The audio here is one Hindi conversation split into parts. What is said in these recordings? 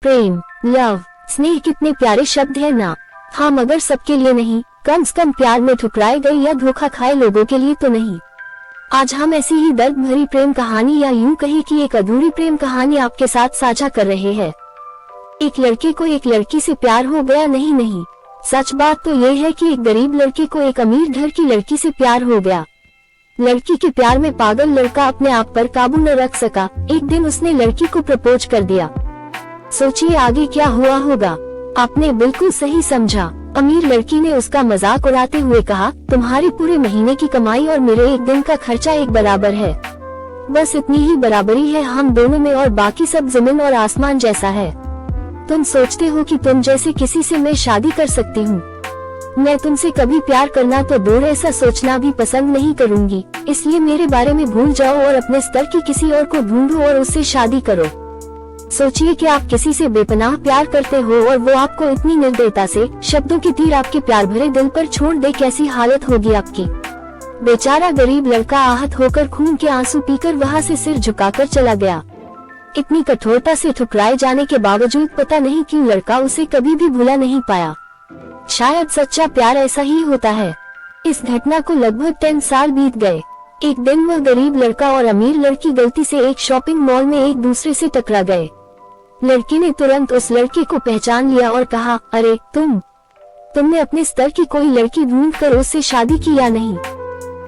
प्रेम, लव, स्नेह कितने प्यारे शब्द है ना। हाँ, मगर सबके लिए नहीं, कम से कम प्यार में ठुकराए गए या धोखा खाए लोगों के लिए तो नहीं। आज हम ऐसी ही दर्द भरी प्रेम कहानी या यूं कहे कि एक अधूरी प्रेम कहानी आपके साथ साझा कर रहे हैं। एक लड़के को एक लड़की से प्यार हो गया। नहीं, सच बात तो ये है कि एक गरीब लड़के को एक अमीर घर की लड़की से प्यार हो गया। लड़की के प्यार में पागल लड़का अपने आप पर काबू न रख सका। एक दिन उसने लड़की को प्रपोज कर दिया। सोचिए आगे क्या हुआ होगा। आपने बिल्कुल सही समझा। अमीर लड़की ने उसका मजाक उड़ाते हुए कहा, तुम्हारी पूरे महीने की कमाई और मेरे एक दिन का खर्चा एक बराबर है। बस इतनी ही बराबरी है हम दोनों में और बाकी सब जमीन और आसमान जैसा है। तुम सोचते हो कि तुम जैसे किसी से मैं शादी कर सकती हूँ। मैं तुमसे कभी प्यार करना तो दूर, ऐसा सोचना भी पसंद नहीं करूँगी। इसलिए मेरे बारे में भूल जाओ और अपने स्तर की किसी और को ढूंढो और उससे शादी करो। सोचिए कि आप किसी से बेपनाह प्यार करते हो और वो आपको इतनी निर्दयता से शब्दों की तीर आपके प्यार भरे दिल पर छोड़ दे, कैसी हालत होगी आपकी। बेचारा गरीब लड़का आहत होकर खून के आंसू पीकर वहाँ से सिर झुकाकर चला गया। इतनी कठोरता से ठुकराए जाने के बावजूद पता नहीं क्यों लड़का उसे कभी भी भुला नहीं पाया। शायद सच्चा प्यार ऐसा ही होता है। इस घटना को लगभग 10 साल बीत गए। एक दिन वह गरीब लड़का और अमीर लड़की गलती से एक शॉपिंग मॉल में एक दूसरे से टकरा गए। लड़की ने तुरंत उस लड़के को पहचान लिया और कहा, अरे तुमने अपने स्तर की कोई लड़की ढूंढ कर उससे शादी की या नहीं?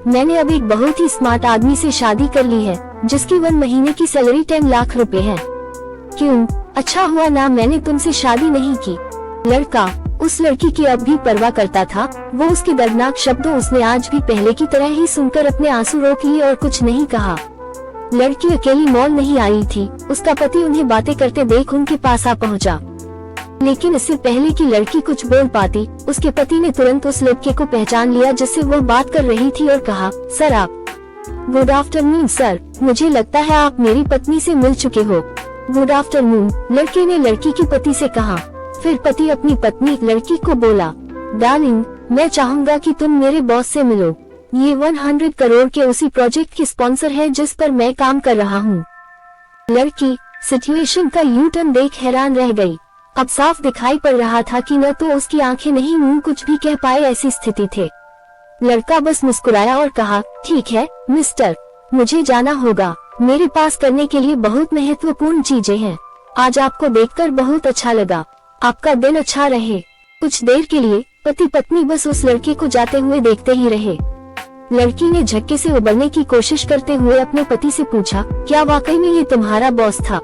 मैंने अब एक बहुत ही स्मार्ट आदमी से शादी कर ली है जिसकी 1 महीने की सैलरी 10 लाख रुपए है। क्यों, अच्छा हुआ ना मैंने तुमसे शादी नहीं की। लड़का उस लड़की की अब भी परवाह करता था। वो उसके दर्दनाक शब्दों उसने आज भी पहले की तरह ही सुनकर अपने आंसू रोक लिए और कुछ नहीं कहा। लड़की अकेली मॉल नहीं आई थी। उसका पति उन्हें बातें करते देख उनके पास आ पहुंचा। लेकिन इससे पहले कि लड़की कुछ बोल पाती, उसके पति ने तुरंत उस लड़के को पहचान लिया जिससे वो बात कर रही थी और कहा, सर आप। गुड आफ्टरनून सर, मुझे लगता है आप मेरी पत्नी से मिल चुके हो। गुड आफ्टरनून, लड़के ने लड़की के पति से कहा। फिर पति अपनी पत्नी लड़की को बोला, डार्लिंग, मैं चाहूँगा कि तुम मेरे बॉस से मिलो। ये 100 करोड़ के उसी प्रोजेक्ट के स्पॉन्सर है जिस पर मैं काम कर रहा हूँ। लड़की सिचुएशन का यू टर्न देख हैरान रह गई। अब साफ दिखाई पड़ रहा था कि न तो उसकी आंखें नहीं मुंह कुछ भी कह पाए, ऐसी स्थिति थे। लड़का बस मुस्कुराया और कहा, ठीक है मिस्टर, मुझे जाना होगा। मेरे पास करने के लिए बहुत महत्वपूर्ण चीजें हैं। आज आपको देखकर बहुत अच्छा लगा। आपका दिन अच्छा रहे। कुछ देर के लिए पति पत्नी बस उस लड़के को जाते हुए देखते ही रहे। लड़की ने झटके से उबरने की कोशिश करते हुए अपने पति से पूछा, क्या वाकई में ये तुम्हारा बॉस था?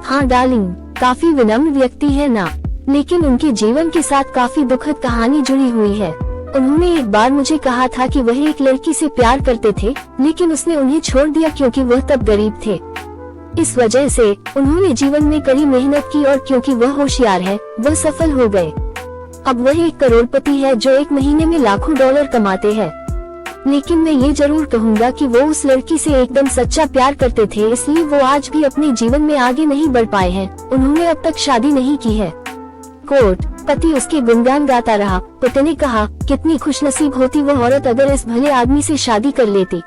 हाँ डार्लिंग, काफी विनम्र व्यक्ति है ना, लेकिन उनके जीवन के साथ काफी दुखद कहानी जुड़ी हुई है। उन्होंने एक बार मुझे कहा था कि वह एक लड़की से प्यार करते थे, लेकिन उसने उन्हें छोड़ दिया क्योंकि वह तब गरीब थे। इस वजह से उन्होंने जीवन में कड़ी मेहनत की और क्योंकि वह होशियार है, वह सफल हो गए। अब वह एक करोड़पति है जो एक महीने में लाखों डॉलर कमाते हैं। लेकिन मैं ये जरूर कहूँगा कि वो उस लड़की से एकदम सच्चा प्यार करते थे, इसलिए वो आज भी अपने जीवन में आगे नहीं बढ़ पाए हैं। उन्होंने अब तक शादी नहीं की है। कोट, पति उसके गुणगान गाता रहा। पति ने कहा, कितनी खुशनसीब होती वह औरत अगर इस भले आदमी से शादी कर लेती।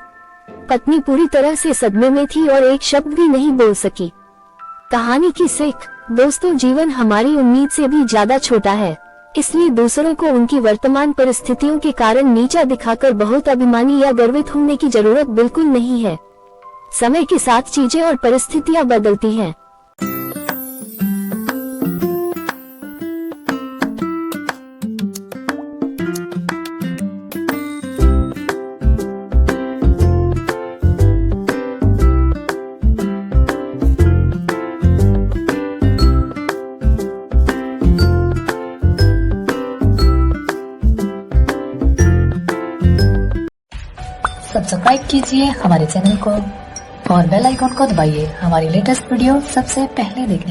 पत्नी पूरी तरह से सदमे में थी और एक शब्द भी नहीं बोल सकी। कहानी की सीख, दोस्तों, जीवन हमारी उम्मीद से भी ज्यादा छोटा है, इसलिए दूसरों को उनकी वर्तमान परिस्थितियों के कारण नीचा दिखाकर बहुत अभिमानी या गर्वित होने की जरूरत बिल्कुल नहीं है। समय के साथ चीजें और परिस्थितियां बदलती हैं। सब्सक्राइब कीजिए हमारे चैनल को और बेल आइकॉन को दबाइए हमारी लेटेस्ट वीडियो सबसे पहले देखने